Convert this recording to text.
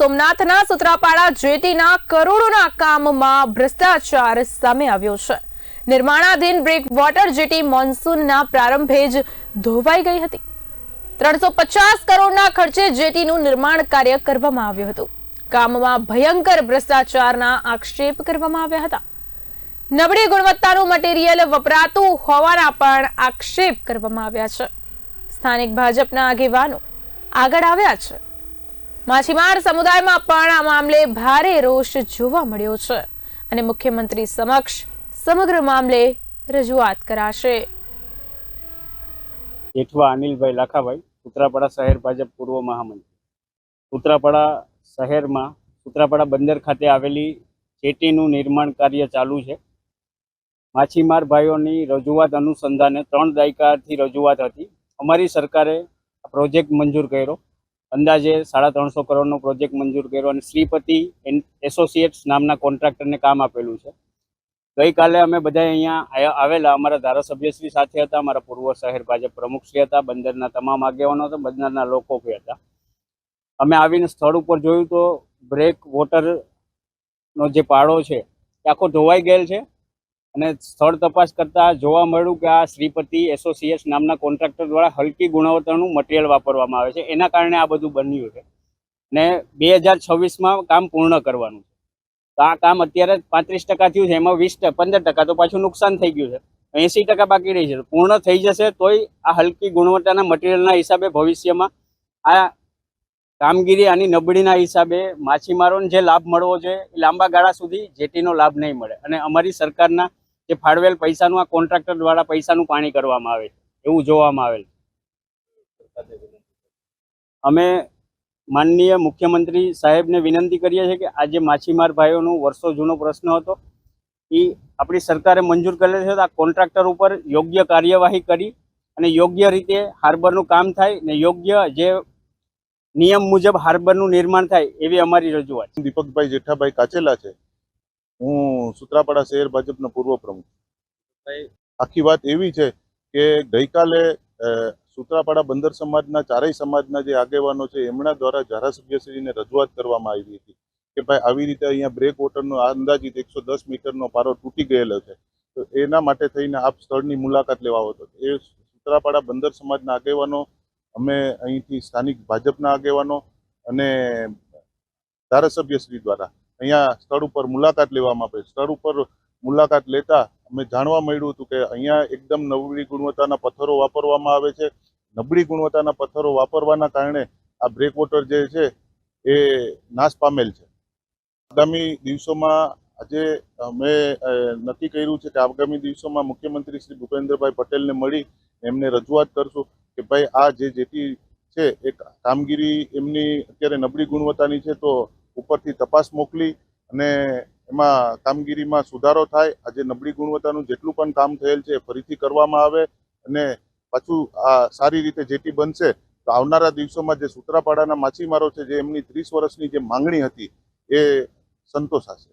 સોમનાથના સુત્રાપાડા જેટીના કરોડોના કામમાં ભ્રષ્ટાચાર સામે આવ્યો છે। નિર્માણાધીન બ્રેક વોટર જેટી મોન્સૂનના પ્રારંભે જ ધોવાઈ ગઈ હતી। 350 કરોડના ખર્ચે જેટીનું નિર્માણ કાર્ય કરવામાં આવ્યું હતું। કામમાં ભયંકર ભ્રષ્ટાચારના આક્ષેપ કરવામાં આવ્યા હતા। નબળી ગુણવત્તાનું મટીરીયલ વપરાતું હોવાના પણ આક્ષેપ કરવામાં આવ્યા છે। સ્થાનિક ભાજપના આગેવાનો આગળ આવ્યા છે। માછીમાર સમુદાયમાં પણ આ મામલે ભારે રોષ જોવા મળ્યો છે અને મુખ્યમંત્રી સમક્ષ સમગ્ર મામલે રજૂઆત કરાશે। જેઠવા અનિલભાઈ લાખાભાઈ, સુત્રાપાડા શહેર ભાજપ પૂર્વ મહામંત્રી। સુત્રાપાડા શહેરમાં સુત્રાપાડા બંદર ખાતે આવેલી જેટીનું નિર્માણ કાર્ય ચાલુ છે। માછીમાર ભાઈઓની રજૂઆત અનુસંધાને 3 દાયકાથી રજૂઆત હતી। અમારી સરકારે પ્રોજેક્ટ મંજૂર કર્યો, અંદાજે 350 કરોડનો પ્રોજેક્ટ મંજૂર કર્યો અને શ્રીપતિ એસોસિએટ્સ નામના કોન્ટ્રાક્ટરને કામ આપેલું છે। ગઈકાલે અમે બધા અહીંયા આવેલા, અમારા ધારાસભ્યશ્રી સાથે હતા, અમારા પૂર્વ શહેર ભાજપ પ્રમુખશ્રી હતા, બંદરના તમામ આગેવાનો હતા, બંદરના લોકો પણ હતા। અમે આવીને સ્થળ ઉપર જોયું તો બ્રેક વોટરનો જે પાડો છે એ આખો ધોવાઈ ગયેલ છે અને સ્થળ તપાસ કરતા જોવા મળ્યું કે આ શ્રીપતિ એસોસિએટ્સ નામના કોન્ટ્રાક્ટર દ્વારા હલકી ગુણવત્તાનું મટીરિયલ વાપરવામાં આવે છે, એના કારણે આ બધું બન્યું છે ને 2026માં કામ પૂર્ણ કરવાનું છે। તો આ કામ અત્યારે 35% થયું છે, એમાં 15% તો પાછું નુકસાન થઈ ગયું છે, 80% બાકી રહી છે। પૂર્ણ થઈ જશે તોય આ હલકી ગુણવત્તાના મટીરિયલના હિસાબે ભવિષ્યમાં આ કામગીરી આની નબળીના હિસાબે માછીમારોને જે લાભ મળવો જોઈએ એ લાંબા ગાળા સુધી જેટીનો લાભ નહીં મળે અને અમારી સરકારના જે ફાળવેલ પૈસાનું આ કોન્ટ્રાક્ટર દ્વારા પૈસાનું પાણી કરવામાં આવે છે એવું જોવામાં આવેલ છે। અમે માનનીય મુખ્યમંત્રી સાહેબને વિનંતી કરીએ છીએ કે આ જે માછીમાર ભાઈઓનો વર્ષો જૂનો પ્રશ્ન હતો એ આપણી સરકારે મંજૂર કરેલ છે, તો આ કોન્ટ્રાક્ટર ઉપર યોગ્ય કાર્યવાહી કરી અને યોગ્ય રીતે હાર્બરનું કામ થાય ને યોગ્ય જે નિયમ મુજબ હાર્બરનું નિર્માણ થાય એવી અમારી રજૂઆત છે। દીપકભાઈ જેઠાભાઈ કાચેલા છે, હું સુત્રાપાડા શહેર ભાજપનો પૂર્વ પ્રમુખ। આખી વાત એવી છે કે ગઈકાલે સુત્રાપાડા બંદર સમાજના ચારેય સમાજના જે આગેવાનો છે એમના દ્વારા ધારાસભ્યશ્રીને રજૂઆત કરવામાં આવી હતી કે ભાઈ આવી રીતે અહીંયા બ્રેક વોટરનો અંદાજિત 110 મીટરનો પારો તૂટી ગયેલો છે, તો એના માટે થઈને આપ સ્થળની મુલાકાત લેવા હતો। એ સુત્રાપાડા બંદર સમાજના આગેવાનો, અમે અહીંથી સ્થાનિક ભાજપના આગેવાનો અને ધારાસભ્યશ્રી દ્વારા અહીંયા સ્થળ ઉપર મુલાકાત લેવામાં આવે। સ્થળ ઉપર મુલાકાત લેતા અમે જાણવા મળ્યું હતું કે અહીંયા એકદમ નબળી ગુણવત્તાના પથ્થરો વાપરવામાં આવે છે। નબળી ગુણવત્તાના પથ્થરો વાપરવાના કારણે આ બ્રેક વોટર જે છે એ નાશ પામેલ છે। આગામી દિવસોમાં આજે અમે નક્કી કર્યું છે કે આગામી દિવસોમાં મુખ્યમંત્રી શ્રી ભૂપેન્દ્રભાઈ પટેલને મળી એમને રજૂઆત કરશું કે ભાઈ આ જે જેટી છે એ કામગીરી એમની અત્યારે નબળી ગુણવત્તાની છે, તો ઉપરથી તપાસ મોકલી અને એમાં કામગીરીમાં સુધારો થાય। આજે નબળી ગુણવત્તાનું જેટલું પણ કામ થયેલ છે ફરીથી કરવામાં આવે અને પાછું આ સારી રીતે જેટી બનશે તો આવનારા દિવસોમાં જે સુત્રાપાડાના માછીમારો છે, જે એમની 30 વર્ષની જે માંગણી હતી એ સંતોષાશે।